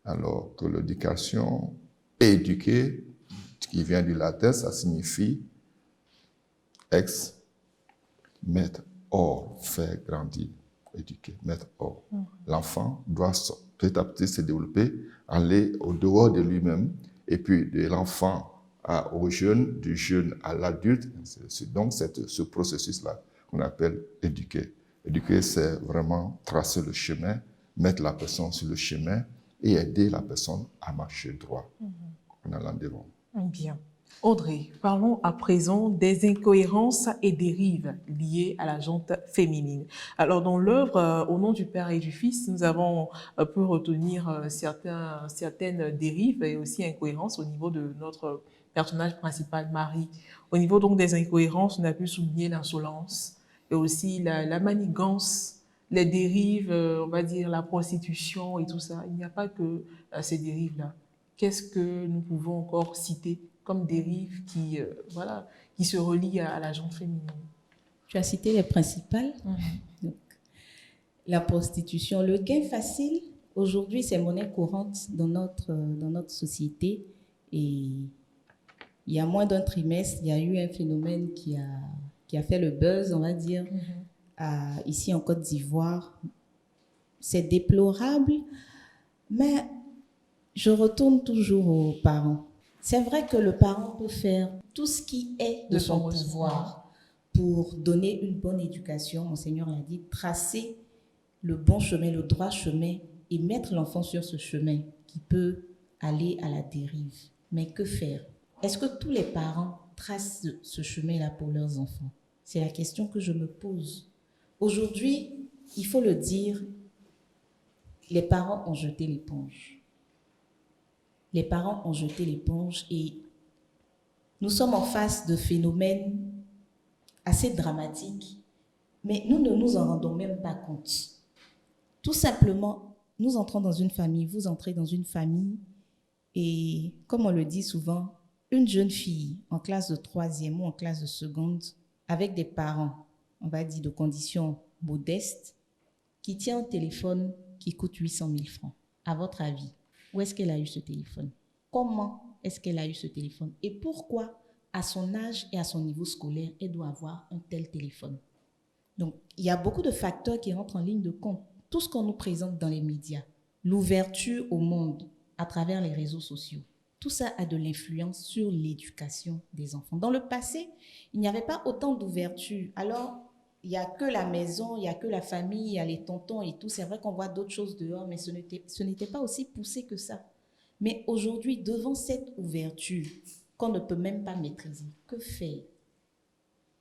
Alors que l'éducation, éduquer, qui vient du latin, ça signifie ex, mettre hors, faire grandir, éduquer, mettre hors. L'enfant doit petit à petit se développer, aller au dehors de lui-même, et puis de l'enfant au jeune, du jeune à l'adulte. Donc, c'est ce processus-là qu'on appelle éduquer. Éduquer, c'est vraiment tracer le chemin, mettre la personne sur le chemin et aider la personne à marcher droit en allant devant. Bien. Audrey, parlons à présent des incohérences et dérives liées à la gente féminine. Alors, dans l'œuvre Au nom du Père et du Fils, nous avons pu retenir certaines dérives et aussi incohérences au niveau de notre personnage principal, Marie. Au niveau donc des incohérences, on a pu souligner l'insolence et aussi la manigance, les dérives, on va dire la prostitution et tout ça. Il n'y a pas que ces dérives-là. Qu'est-ce que nous pouvons encore citer comme dérives qui se relient à la gente féminine? Tu as cité les principales. Donc, la prostitution, le gain facile, aujourd'hui, c'est monnaie courante dans notre société. Et il y a moins d'un trimestre, il y a eu un phénomène qui a fait le buzz, on va dire, ici en Côte d'Ivoire. C'est déplorable, mais je retourne toujours aux parents. C'est vrai que le parent peut faire tout ce qui est de son pouvoir pour donner une bonne éducation. Mon Seigneur l'a dit, tracer le bon chemin, le droit chemin et mettre l'enfant sur ce chemin qui peut aller à la dérive. Mais que faire? Est-ce que tous les parents tracent ce chemin-là pour leurs enfants? C'est la question que je me pose. Aujourd'hui, il faut le dire, les parents ont jeté l'éponge. Les parents ont jeté l'éponge et nous sommes en face de phénomènes assez dramatiques, mais nous ne nous en rendons même pas compte. Tout simplement, nous entrons dans une famille, vous entrez dans une famille et, comme on le dit souvent, une jeune fille en classe de 3e ou en classe de seconde avec des parents, on va dire de conditions modestes, qui tient un téléphone qui coûte 800 000 francs. À votre avis, où est-ce qu'elle a eu ce téléphone? Comment est-ce qu'elle a eu ce téléphone? Et pourquoi, à son âge et à son niveau scolaire, elle doit avoir un tel téléphone? Donc, il y a beaucoup de facteurs qui rentrent en ligne de compte. Tout ce qu'on nous présente dans les médias, l'ouverture au monde à travers les réseaux sociaux, tout ça a de l'influence sur l'éducation des enfants. Dans le passé, il n'y avait pas autant d'ouverture. Alors, il n'y a que la maison, il n'y a que la famille, il y a les tontons et tout. C'est vrai qu'on voit d'autres choses dehors, mais ce n'était pas aussi poussé que ça. Mais aujourd'hui, devant cette ouverture qu'on ne peut même pas maîtriser, que faire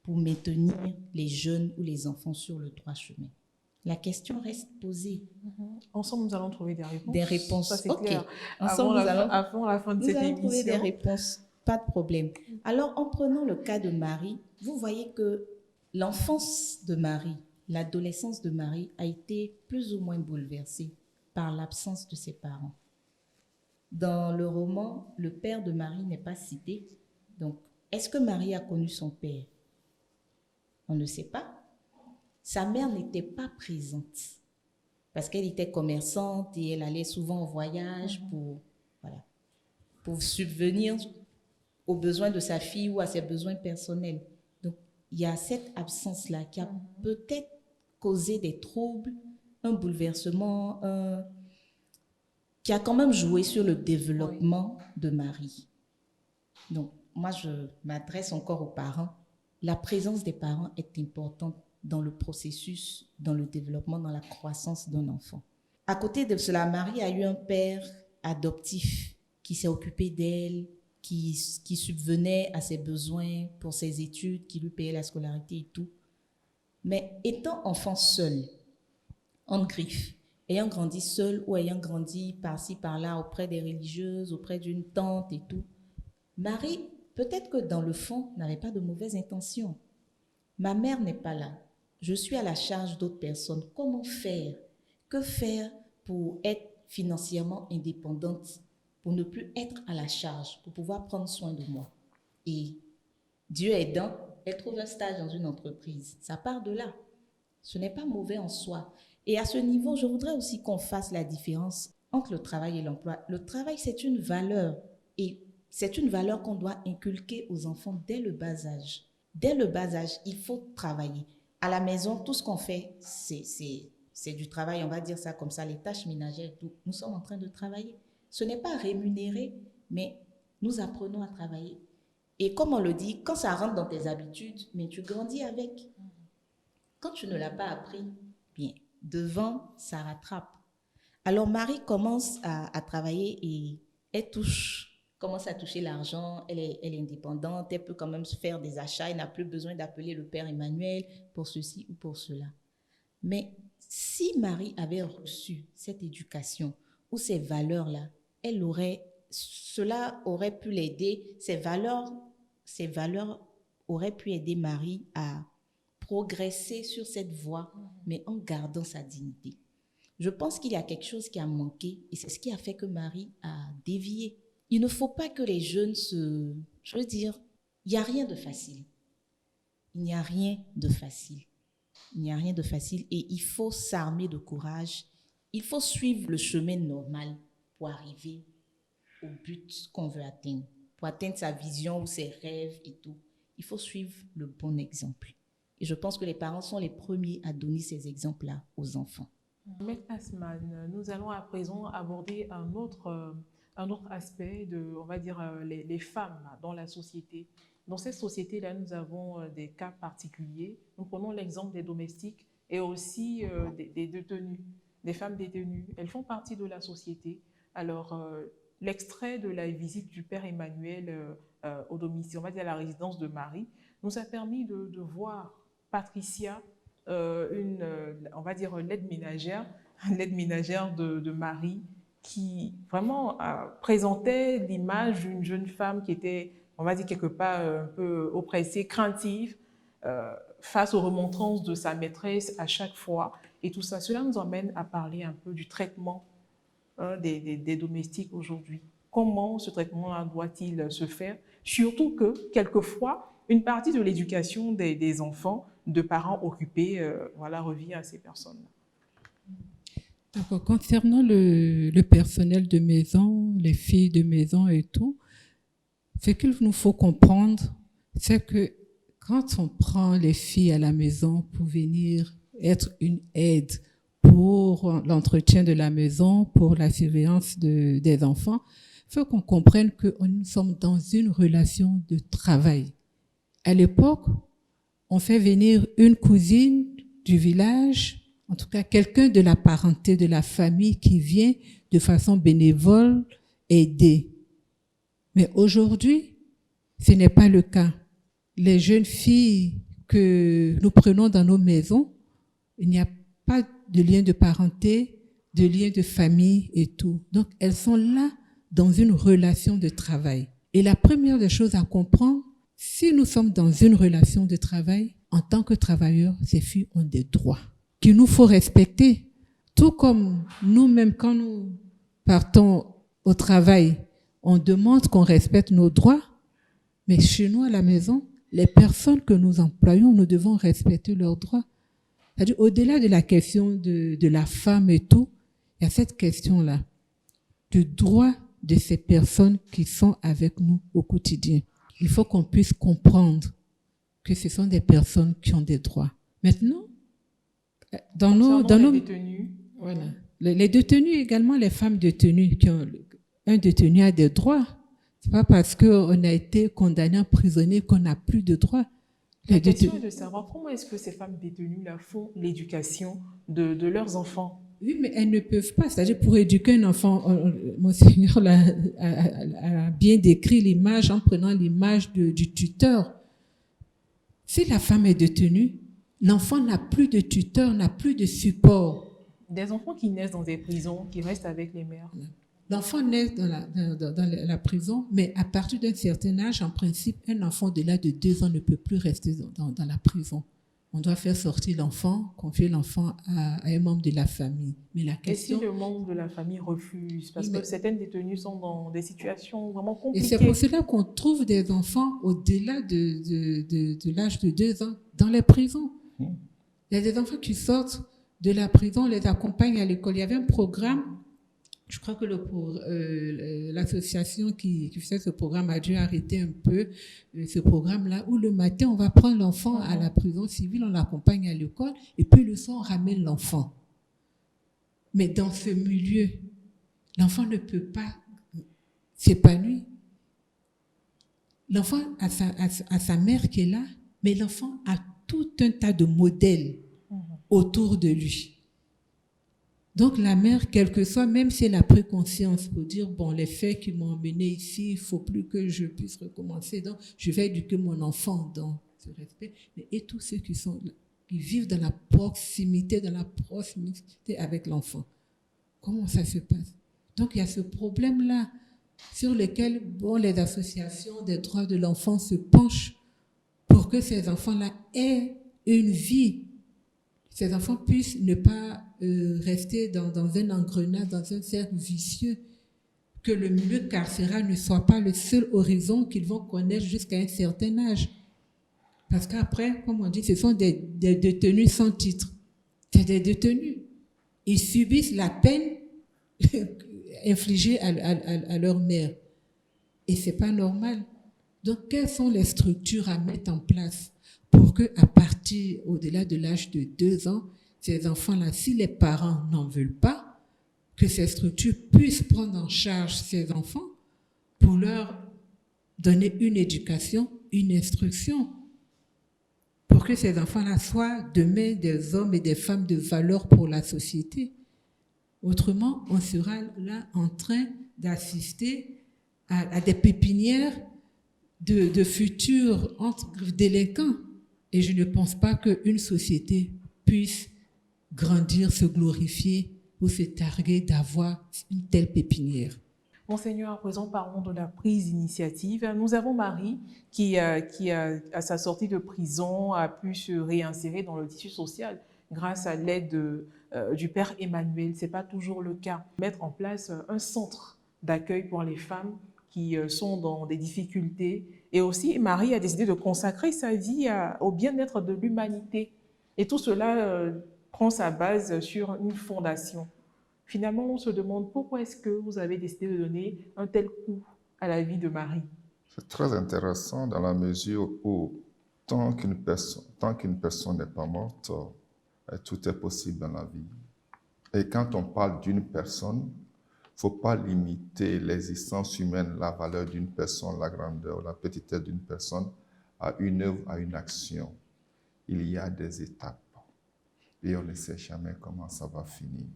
pour maintenir les jeunes ou les enfants sur le droit chemin? La question reste posée. Ensemble, nous allons trouver des réponses. Des réponses, ça, c'est ok. clair. Ensemble, Avant la fin de cette émission. Trouver des réponses, pas de problème. Alors, en prenant le cas de Marie, vous voyez que l'enfance de Marie, l'adolescence de Marie a été plus ou moins bouleversée par l'absence de ses parents. Dans le roman, le père de Marie n'est pas cité. Donc, est-ce que Marie a connu son père? On ne sait pas. Sa mère n'était pas présente parce qu'elle était commerçante et elle allait souvent en voyage pour subvenir aux besoins de sa fille ou à ses besoins personnels. Donc, il y a cette absence-là qui a peut-être causé des troubles, un bouleversement, qui a quand même joué sur le développement de Marie. Donc, moi, je m'adresse encore aux parents. La présence des parents est importante dans le processus, dans le développement, dans la croissance d'un enfant. À côté de cela, Marie a eu un père adoptif qui s'est occupé d'elle, qui subvenait à ses besoins pour ses études, qui lui payait la scolarité et tout. Mais étant enfant seul, en griffe, ayant grandi seul ou ayant grandi par-ci, par-là, auprès des religieuses, auprès d'une tante et tout, Marie, peut-être que dans le fond, n'avait pas de mauvaises intentions. Ma mère n'est pas là. Je suis à la charge d'autres personnes. Comment faire? Que faire pour être financièrement indépendante, pour ne plus être à la charge, pour pouvoir prendre soin de moi? Et Dieu aidant, elle trouve un stage dans une entreprise. Ça part de là. Ce n'est pas mauvais en soi. Et à ce niveau, je voudrais aussi qu'on fasse la différence entre le travail et l'emploi. Le travail, c'est une valeur. Et c'est une valeur qu'on doit inculquer aux enfants dès le bas âge. Dès le bas âge, il faut travailler. À la maison, tout ce qu'on fait, c'est du travail, on va dire ça comme ça, les tâches ménagères, tout. Nous sommes en train de travailler. Ce n'est pas rémunéré, mais nous apprenons à travailler. Et comme on le dit, quand ça rentre dans tes habitudes, mais tu grandis avec. Quand tu ne l'as pas appris, bien, devant, ça rattrape. Alors Marie commence à travailler et elle commence à toucher l'argent, elle est indépendante, elle peut quand même se faire des achats, elle n'a plus besoin d'appeler le Père Emmanuel pour ceci ou pour cela. Mais si Marie avait reçu cette éducation ou ces valeurs-là, cela aurait pu l'aider, ces valeurs auraient pu aider Marie à progresser sur cette voie, mais en gardant sa dignité. Je pense qu'il y a quelque chose qui a manqué et c'est ce qui a fait que Marie a dévié. Il ne faut pas que les jeunes je veux dire, il n'y a rien de facile. Il n'y a rien de facile. Il n'y a rien de facile et il faut s'armer de courage. Il faut suivre le chemin normal pour arriver au but qu'on veut atteindre, pour atteindre sa vision ou ses rêves et tout. Il faut suivre le bon exemple. Et je pense que les parents sont les premiers à donner ces exemples-là aux enfants. Maître Asman, nous allons à présent aborder un autre aspect on va dire, les femmes dans la société. Dans cette société-là, nous avons des cas particuliers. Nous prenons l'exemple des domestiques et aussi des détenus, des femmes détenues. Elles font partie de la société. Alors, l'extrait de la visite du Père Emmanuel au domicile, on va dire à la résidence de Marie, nous a permis de voir Patricia, on va dire l'aide ménagère de Marie, qui vraiment présentait l'image d'une jeune femme qui était, on va dire quelque part, un peu oppressée, craintive, face aux remontrances de sa maîtresse à chaque fois. Et tout ça, cela nous emmène à parler un peu du traitement des domestiques aujourd'hui. Comment ce traitement doit-il se faire? Surtout que, quelquefois, une partie de l'éducation des enfants de parents occupés revient à ces personnes-là. D'accord. Concernant le personnel de maison, les filles de maison et tout, ce qu'il nous faut comprendre, c'est que quand on prend les filles à la maison pour venir être une aide pour l'entretien de la maison, pour la surveillance des enfants, il faut qu'on comprenne que nous sommes dans une relation de travail. À l'époque, on fait venir une cousine du village, en tout cas quelqu'un de la parenté, de la famille qui vient de façon bénévole aider. Mais aujourd'hui, ce n'est pas le cas. Les jeunes filles que nous prenons dans nos maisons, il n'y a pas de lien de parenté, de lien de famille et tout. Donc, elles sont là dans une relation de travail. Et la première des choses à comprendre, si nous sommes dans une relation de travail, en tant que travailleurs, ces filles ont des droits qu'il nous faut respecter. Tout comme nous-mêmes, quand nous partons au travail, on demande qu'on respecte nos droits, mais chez nous à la maison, les personnes que nous employons, nous devons respecter leurs droits. C'est-à-dire, au-delà de la question de la femme et tout, il y a cette question-là, du droit de ces personnes qui sont avec nous au quotidien. Il faut qu'on puisse comprendre que ce sont des personnes qui ont des droits. Maintenant, Concernant les détenus. Voilà. Les détenus également, les femmes détenues, un détenu a des droits. C'est pas parce qu'on a été condamné, emprisonné qu'on n'a plus de droits. La question est de savoir comment est-ce que ces femmes détenues-là font l'éducation de leurs enfants. Oui, mais elles ne peuvent pas. C'est-à-dire, pour éduquer un enfant, Monseigneur a bien décrit l'image en prenant l'image du tuteur. Si la femme est détenue, l'enfant n'a plus de tuteur, n'a plus de support. Des enfants qui naissent dans des prisons, qui restent avec les mères. L'enfant naît dans la prison, mais à partir d'un certain âge, en principe, un enfant au-delà de 2 ans ne peut plus rester dans la prison. On doit faire sortir l'enfant, confier l'enfant à un membre de la famille. Mais la question... Et si le membre de la famille refuse? Parce que certaines détenues sont dans des situations vraiment compliquées. Et c'est pour cela qu'on trouve des enfants au-delà de l'âge de 2 ans dans les prisons. Il y a des enfants qui sortent de la prison, on les accompagne à l'école. Il y avait un programme, je crois que l'association qui faisait ce programme a dû arrêter un peu ce programme-là, où le matin, on va prendre l'enfant à la prison civile, on l'accompagne à l'école, et puis le soir, on ramène l'enfant. Mais dans ce milieu, l'enfant ne peut pas s'épanouir. L'enfant a sa mère qui est là, mais l'enfant a tout un tas de modèles autour de lui. Donc la mère, quelle que soit, même si elle a pris conscience pour dire, bon, les faits qui m'ont emmené ici, il ne faut plus que je puisse recommencer, donc je vais éduquer mon enfant dans ce respect. Et tous ceux qui vivent dans la proximité avec l'enfant, comment ça se passe? Donc il y a ce problème-là sur lequel les associations des droits de l'enfant se penchent pour que ces enfants-là aient une vie. Ces enfants puissent ne pas rester dans un engrenage, dans un cercle vicieux, que le milieu carcéral ne soit pas le seul horizon qu'ils vont connaître jusqu'à un certain âge. Parce qu'après, comme on dit, ce sont des détenus sans titre. C'est des détenus. Ils subissent la peine infligée à leur mère. Et ce n'est pas normal. Donc, quelles sont les structures à mettre en place pour qu'à partir, au-delà de l'âge de 2 ans, ces enfants-là, si les parents n'en veulent pas, que ces structures puissent prendre en charge ces enfants pour leur donner une éducation, une instruction, pour que ces enfants-là soient demain des hommes et des femmes de valeur pour la société. Autrement, on sera là en train d'assister à des pépinières de futurs délinquants. Et je ne pense pas qu'une société puisse grandir, se glorifier ou se targuer d'avoir une telle pépinière. Monseigneur, à présent, parlons de la prise d'initiative. Nous avons Marie qui, à sa sortie de prison, a pu se réinsérer dans le tissu social grâce à l'aide du Père Emmanuel. Ce n'est pas toujours le cas. Mettre en place un centre d'accueil pour les femmes qui sont dans des difficultés. Et aussi, Marie a décidé de consacrer sa vie au bien-être de l'humanité. Et tout cela prend sa base sur une fondation. Finalement, on se demande pourquoi est-ce que vous avez décidé de donner un tel coup à la vie de Marie. C'est très intéressant dans la mesure où tant qu'une personne n'est pas morte, tout est possible dans la vie. Et quand on parle d'une personne, il ne faut pas limiter l'existence humaine, la valeur d'une personne, la grandeur, la petitesse d'une personne à une œuvre, à une action. Il y a des étapes et on ne sait jamais comment ça va finir.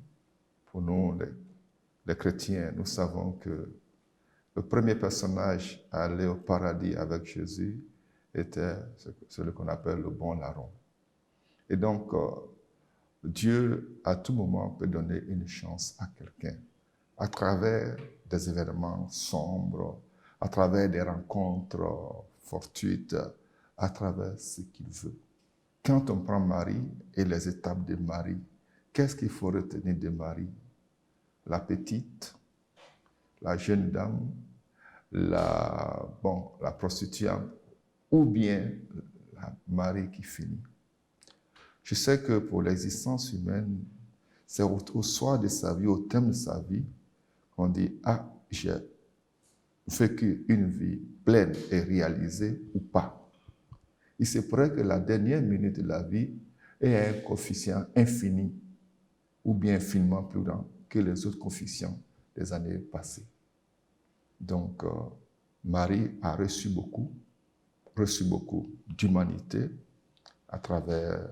Pour nous, les chrétiens, nous savons que le premier personnage à aller au paradis avec Jésus était celui qu'on appelle le bon larron. Et donc, Dieu, à tout moment, peut donner une chance à quelqu'un à travers des événements sombres, à travers des rencontres fortuites, à travers ce qu'il veut. Quand on prend Marie et les étapes de Marie, qu'est-ce qu'il faut retenir de Marie? La petite, la jeune dame, la prostituante, ou bien la Marie qui finit. Je sais que pour l'existence humaine, c'est au soir de sa vie, au terme de sa vie, qu'on dit « Ah, j'ai vécu une vie pleine et réalisée ou pas ». Il se pourrait que la dernière minute de la vie et a un coefficient infini ou bien infiniment plus grand que les autres coefficients des années passées. Donc, Marie a reçu beaucoup d'humanité à travers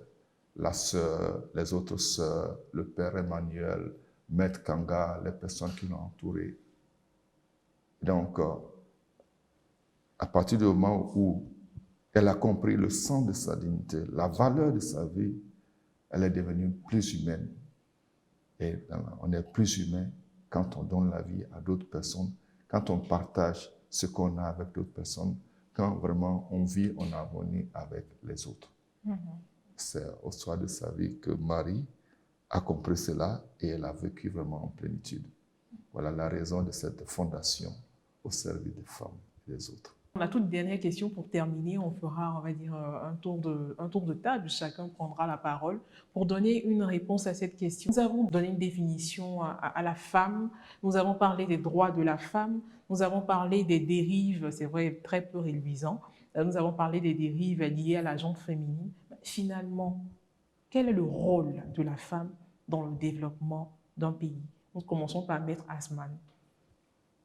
la sœur, les autres sœurs, le père Emmanuel, Maître Kanga, les personnes qui l'ont entouré. Donc, à partir du moment où elle a compris le sens de sa dignité, la valeur de sa vie, elle est devenue plus humaine. Et on est plus humain quand on donne la vie à d'autres personnes, quand on partage ce qu'on a avec d'autres personnes, quand vraiment on vit en harmonie avec les autres. C'est au soir de sa vie que Marie a compris cela et elle a vécu vraiment en plénitude. Voilà la raison de cette fondation au service des femmes et des autres. La toute dernière question pour terminer, on fera, on va dire, un tour de table. Chacun prendra la parole pour donner une réponse à cette question. Nous avons donné une définition à la femme. Nous avons parlé des droits de la femme. Nous avons parlé des dérives, c'est vrai, très peu réduisant. Nous avons parlé des dérives liées à la gente féminine. Finalement, quel est le rôle de la femme dans le développement d'un pays? Nous commençons par Maître Asman.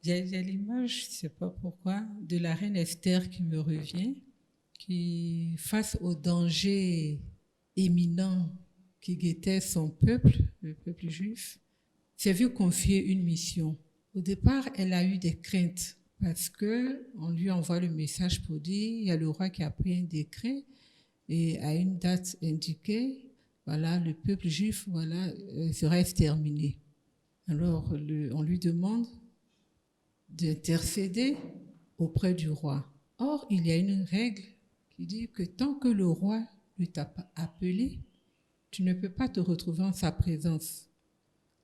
J'ai l'image, je ne sais pas pourquoi, de la reine Esther qui me revient, qui, face au danger imminent qui guettait son peuple, le peuple juif, s'est vue confier une mission. Au départ, elle a eu des craintes parce qu'on lui envoie le message pour dire il y a le roi qui a pris un décret et à une date indiquée, voilà, le peuple juif sera exterminé. Alors, on lui demande d'intercéder auprès du roi. Or, il y a une règle qui dit que tant que le roi ne t'a pas appelé, tu ne peux pas te retrouver en sa présence.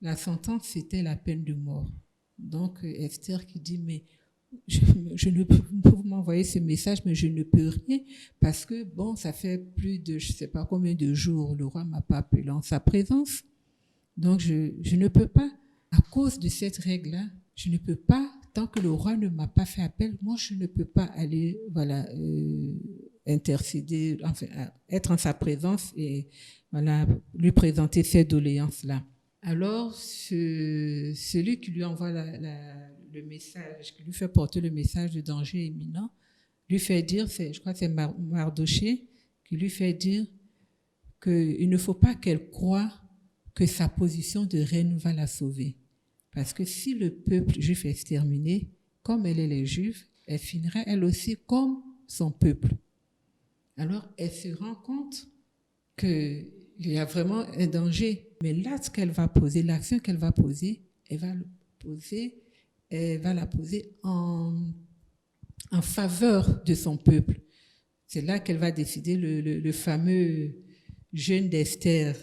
La sentence, c'était la peine de mort. Donc, Esther qui dit, mais je ne peux vous m'envoyer ce message, mais je ne peux rien parce que, bon, ça fait plus de, je ne sais pas combien de jours, le roi ne m'a pas appelé en sa présence. Donc, je ne peux pas, à cause de cette règle-là, je ne peux pas, tant que le roi ne m'a pas fait appel, moi, je ne peux pas aller, intercéder, enfin, être en sa présence et, lui présenter ces doléances-là. Alors, celui qui lui envoie le message, qui lui fait porter le message de danger imminent, lui fait dire, je crois que c'est Mardoché, qui lui fait dire qu'il ne faut pas qu'elle croie que sa position de reine va la sauver. Parce que si le peuple juif est exterminé, comme elle est les Juifs, elle finira elle aussi comme son peuple. Alors, elle se rend compte qu'il y a vraiment un danger. Mais l'acte qu'elle va poser, l'action qu'elle va poser, elle va la poser en faveur de son peuple. C'est là qu'elle va décider le fameux jeûne d'Esther,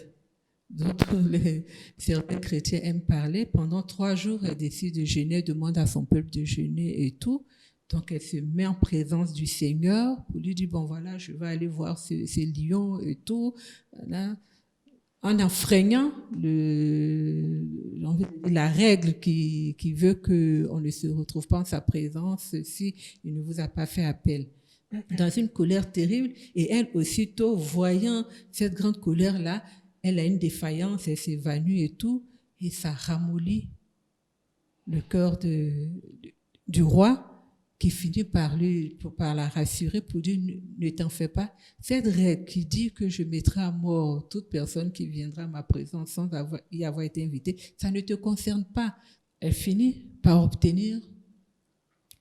dont certains chrétiens aiment parler. Pendant 3 jours, elle décide de jeûner, demande à son peuple de jeûner et tout. Donc, elle se met en présence du Seigneur pour lui dire, bon voilà, je vais aller voir ces lions et tout. Voilà. En enfreignant la règle qui veut qu'on ne se retrouve pas en sa présence si il ne vous a pas fait appel. Dans une colère terrible. Et elle, aussitôt, voyant cette grande colère-là, elle a une défaillance, elle s'évanouit et tout, et ça ramollit le cœur du roi, qui finit par la rassurer pour dire ne t'en fais pas. Cette règle qui dit que je mettrai à mort toute personne qui viendra à ma présence sans y avoir été invitée, ça ne te concerne pas. Elle finit par obtenir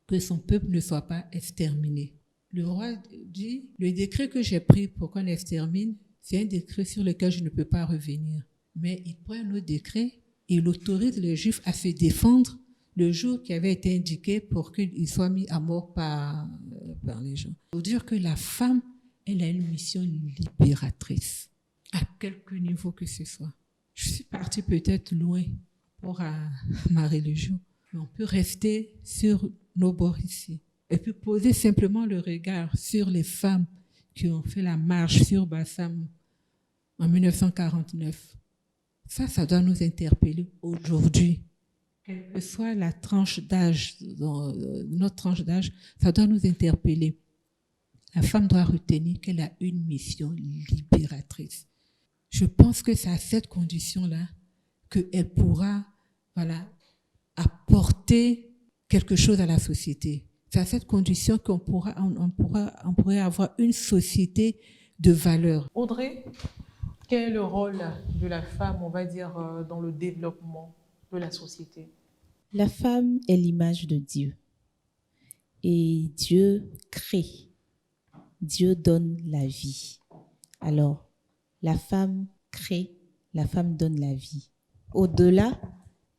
que son peuple ne soit pas exterminé. Le roi dit, le décret que j'ai pris pour qu'on extermine, c'est un décret sur lequel je ne peux pas revenir. Mais il prend un autre décret et il autorise les Juifs à se défendre le jour qui avait été indiqué pour qu'il soit mis à mort par les gens. Il faut dire que la femme, elle a une mission libératrice, à quelque niveau que ce soit. Je suis partie peut-être loin pour ma religion, mais on peut rester sur nos bords ici et puis poser simplement le regard sur les femmes qui ont fait la marche sur Bassam en 1949. Ça doit nous interpeller aujourd'hui. Quelle que soit la tranche d'âge, notre tranche d'âge, ça doit nous interpeller. La femme doit retenir qu'elle a une mission libératrice. je pense que c'est à cette condition-là qu'elle pourra, voilà, apporter quelque chose à la société. C'est à cette condition qu'on pourrait avoir une société de valeurs. Audrey, quel est le rôle de la femme, on va dire, dans le développement de la société? La femme est l'image de Dieu. Et Dieu crée. Dieu donne la vie. Alors, la femme crée, la femme donne la vie. Au-delà,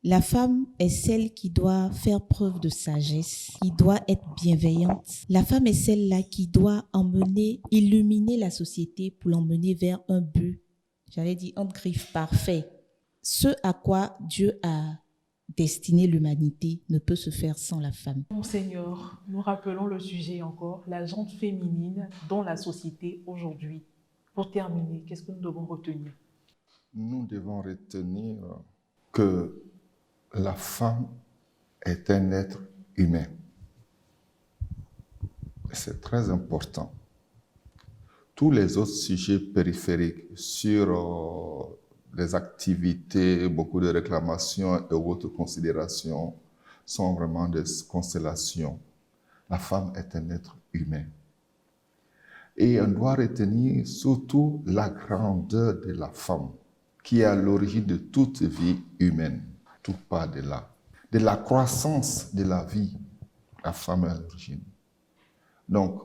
la femme est celle qui doit faire preuve de sagesse, qui doit être bienveillante. La femme est celle-là qui doit illuminer la société pour l'emmener vers un but, j'allais dire entre griffes, parfait. Ce à quoi Dieu a destiné l'humanité ne peut se faire sans la femme. Monseigneur, nous rappelons le sujet encore, la gente féminine dans la société aujourd'hui. Pour terminer, qu'est-ce que nous devons retenir? Nous devons retenir que la femme est un être humain. C'est très important. Tous les autres sujets périphériques sur les activités, beaucoup de réclamations et autres considérations sont vraiment des constellations. La femme est un être humain. Et on doit retenir surtout la grandeur de la femme, qui est à l'origine de toute vie humaine. Tout part de là. De la croissance de la vie, la femme est à l'origine. Donc,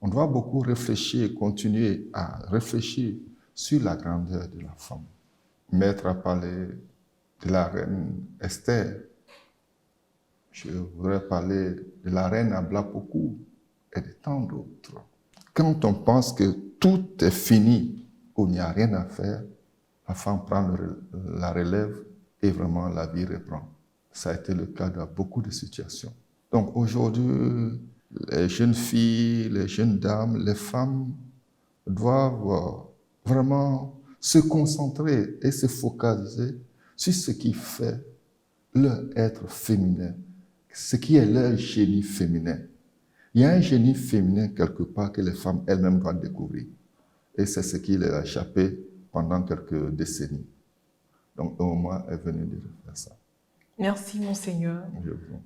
on doit beaucoup réfléchir, continuer à réfléchir sur la grandeur de la femme. Maître a parlé de la reine Esther. Je voudrais parler de la reine Ablapoku et de tant d'autres. Quand on pense que tout est fini, où il n'y a rien à faire, la femme prend la relève et vraiment la vie reprend. Ça a été le cas dans beaucoup de situations. Donc aujourd'hui, les jeunes filles, les jeunes dames, les femmes doivent vraiment se concentrer et se focaliser sur ce qui fait leur être féminin, ce qui est leur génie féminin. Il y a un génie féminin quelque part que les femmes elles-mêmes doivent découvrir. Et c'est ce qui les a échappé pendant quelques décennies. Donc, au moment est venu de faire ça. Merci, Monseigneur.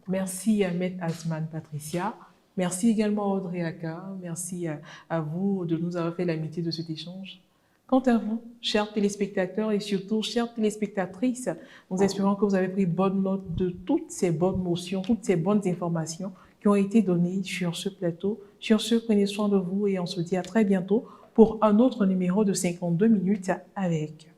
Merci à Maître Azman Patricia. Merci également à Audrey Aka. Merci à vous de nous avoir fait l'amitié de cet échange. Quant à vous, chers téléspectateurs et surtout chères téléspectatrices, nous espérons que vous avez pris bonne note de toutes ces bonnes notions, toutes ces bonnes informations qui ont été données sur ce plateau. Sur ce, prenez soin de vous et on se dit à très bientôt pour un autre numéro de 52 minutes avec